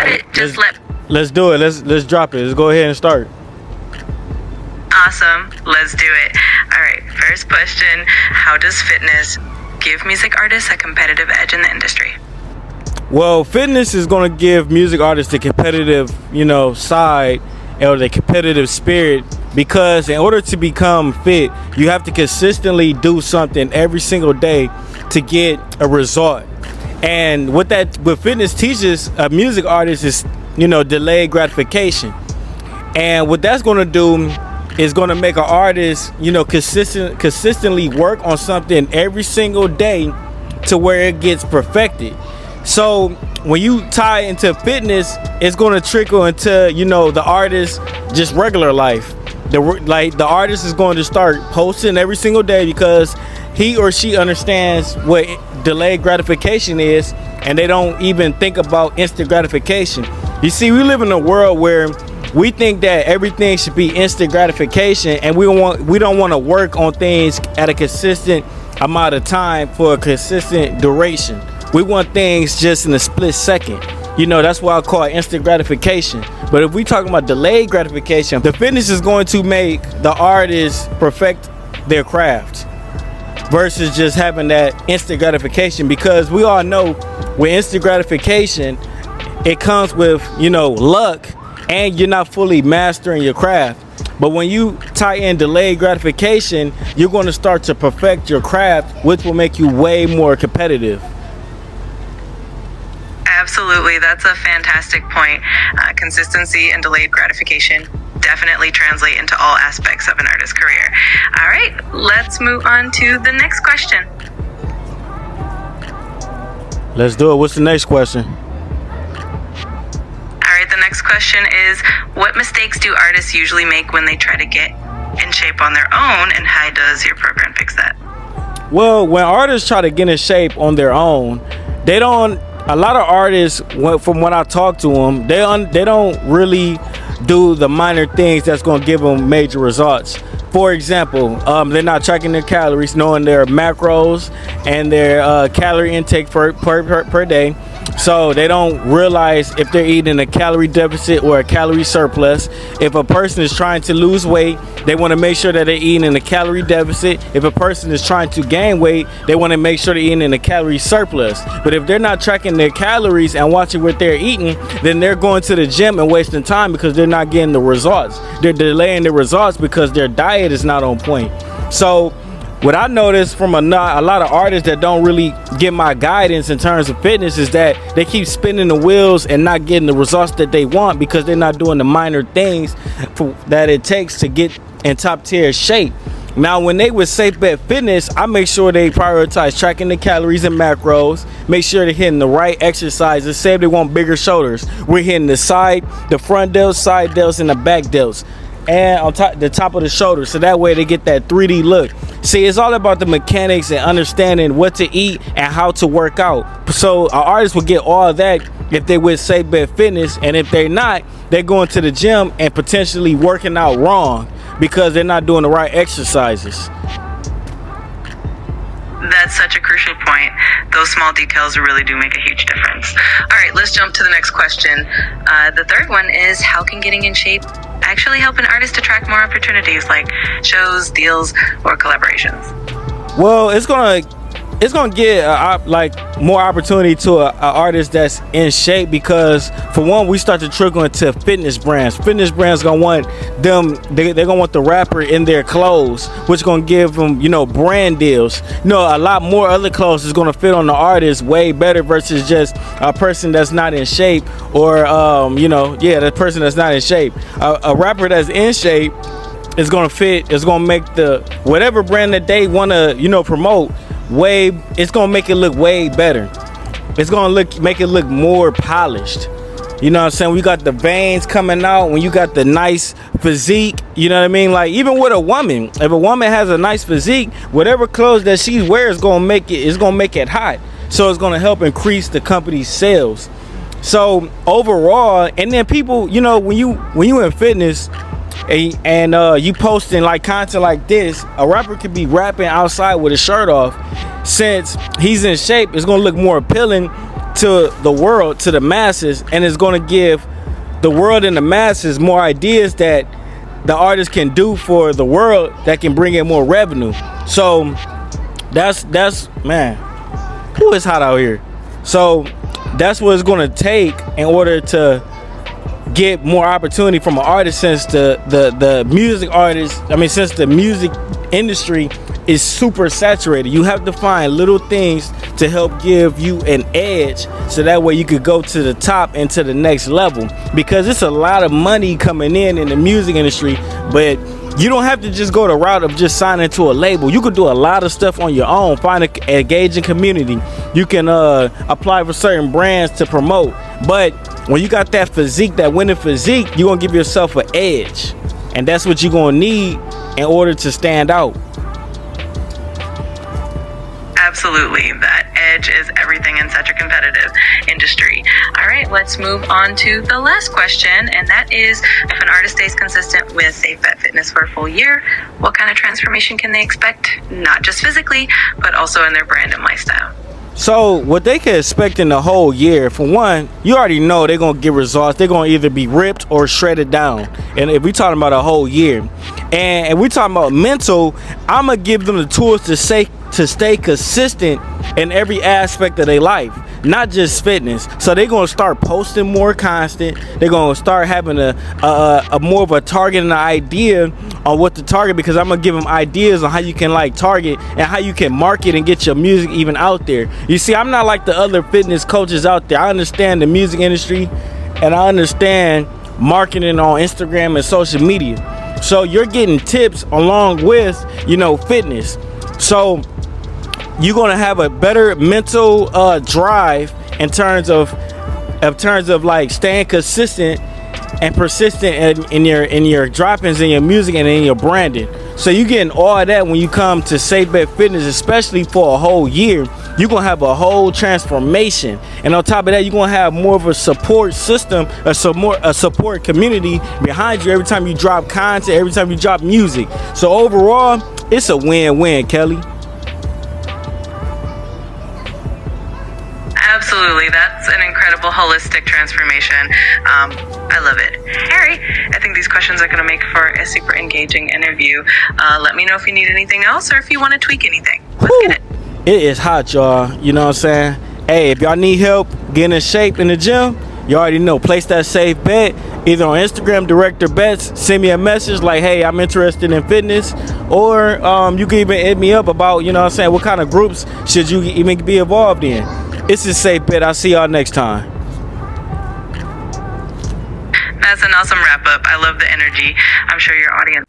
got it. Just Let's do it. Let's drop it. Let's go ahead and start. Awesome. Let's do it. All right. First question. How does fitness give music artists a competitive edge in the industry? Well, fitness is going to give music artists the competitive, side or the competitive spirit, because in order to become fit, you have to consistently do something every single day to get a result. And what fitness teaches a music artist is, delayed gratification. And what that's going to do is going to make an artist, consistently work on something every single day to where it gets perfected. So when you tie into fitness, it's going to trickle into, the artist just regular life. The artist is going to start posting every single day because he or she understands what delayed gratification is, and they don't even think about instant gratification. You see, we live in a world where we think that everything should be instant gratification, and we don't want to work on things at a consistent amount of time for a consistent duration. We want things just in a split second. That's why I call it instant gratification. But if we talking about delayed gratification, the fitness is going to make the artist perfect their craft versus just having that instant gratification, because we all know with instant gratification, it comes with, luck, and you're not fully mastering your craft. But when you tie in delayed gratification, you're going to start to perfect your craft, which will make you way more competitive. Absolutely. That's a fantastic point. Consistency and delayed gratification definitely translate into all aspects of an artist's career. All right, let's move on to the next question. Let's do it. What's the next question? All right, the next question is, what mistakes do artists usually make when they try to get in shape on their own, and how does your program fix that? Well, when artists try to get in shape on their own, a lot of artists, from when I talk to them, they don't really do the minor things that's going to give them major results. For example, they're not tracking their calories, knowing their macros and their calorie intake per day. So they don't realize if they're eating a calorie deficit or a calorie surplus. If a person is trying to lose weight, they want to make sure that they're eating in a calorie deficit. If a person is trying to gain weight, they want to make sure they're eating in a calorie surplus. But if they're not tracking their calories and watching what they're eating, then they're going to the gym and wasting time because they're not getting the results. They're delaying the results because their diet is not on point. So what I noticed from a lot of artists that don't really get my guidance in terms of fitness is that they keep spinning the wheels and not getting the results that they want because they're not doing the minor things that it takes to get in top tier shape. Now, when they with SafeBet Fitness, I make sure they prioritize tracking the calories and macros, make sure they're hitting the right exercises. Say if they want bigger shoulders, we're hitting the front delts, side delts, and the back delts, and on the top of the shoulder, so that way they get that 3D look. See, it's all about the mechanics and understanding what to eat and how to work out. So our artists will get all of that if they with SafeBet Fitness, and if they're not, they're going to the gym and potentially working out wrong because they're not doing the right exercises. That's such a crucial point. Those small details really do make a huge difference. All right, let's jump to the next question. The third one is, how can getting in shape actually help an artist attract more opportunities like shows, deals, or collaborations? Well, it's gonna get more opportunity to an artist that's in shape, because for one, we start to trickle into fitness brands. Fitness brands gonna want them. They're gonna want the rapper in their clothes, which gonna give them brand deals. A lot more other clothes is gonna fit on the artist way better versus just a person that's not in shape, or that person that's not in shape. A rapper that's in shape is gonna fit. It's gonna make the whatever brand that they wanna promote. It's gonna make it look way better. It's gonna make it look more polished. You know what I'm saying? We got the veins coming out when you got the nice physique. You know what I mean? Like, even with a woman, if a woman has a nice physique, whatever clothes that she wears is gonna make it hot. So it's gonna help increase the company's sales. So overall, and then people, when you in fitness, and you posting like content like this, a rapper could be rapping outside with his shirt off. Since he's in shape, it's gonna look more appealing to the world, to the masses, and it's going to give the world and the masses more ideas that the artist can do for the world that can bring in more revenue. So that's man, who is hot out here. So that's what it's going to take in order to get more opportunity from an artist, since the music artist, since the music industry is super saturated. You have to find little things to help give you an edge, so that way you could go to the top and to the next level, because it's a lot of money coming in the music industry. But you don't have to just go the route of just signing to a label. You could do a lot of stuff on your own, find an engaging community. You can apply for certain brands to promote. But when you got that physique, that winning physique, you're gonna give yourself an edge, and that's what you're gonna need in order to stand out. Absolutely. That edge is everything in such a competitive industry. All right, let's move on to the last question, and that is, if an artist stays consistent with SafeBet Fitness for a full year, what kind of transformation can they expect? Not just physically, but also in their brand and lifestyle. So what they can expect in the whole year, for one, you already know they're going to get results. They're going to either be ripped or shredded down. And if we're talking about a whole year, and if we're talking about mental, I'm going to give them the tools to stay consistent in every aspect of their life, not just fitness. So they're going to start posting more constant. They're going to start having a more of a target and an idea on what to target, because I'm going to give them ideas on how you can target and how you can market and get your music even out there. You see, I'm not like the other fitness coaches out there. I understand the music industry, and I understand marketing on Instagram and social media. So you're getting tips along with, fitness. So you're gonna have a better mental drive in terms of staying consistent and persistent in your droppings, in your music, and in your branding. So you're getting all of that when you come to SafeBet Fitness, especially for a whole year. You're gonna have a whole transformation, and on top of that, you're gonna have more of a support system, a support community behind you every time you drop content, every time you drop music. So overall, it's a win-win, Kelly. Absolutely. That's an incredible holistic transformation. I love it. Harry, I think these questions are going to make for a super engaging interview. Let me know if you need anything else or if you want to tweak anything. Let's get it. It is hot, y'all. You know what I'm saying? Hey, if y'all need help getting in shape in the gym, you already know. Place that safe bet. Either on Instagram, Director Bets. Send me a message like, hey, I'm interested in fitness. Or you can even hit me up about, what kind of groups should you even be involved in. It's a SafeBet. I'll see y'all next time. That's an awesome wrap up. I love the energy. I'm sure your audience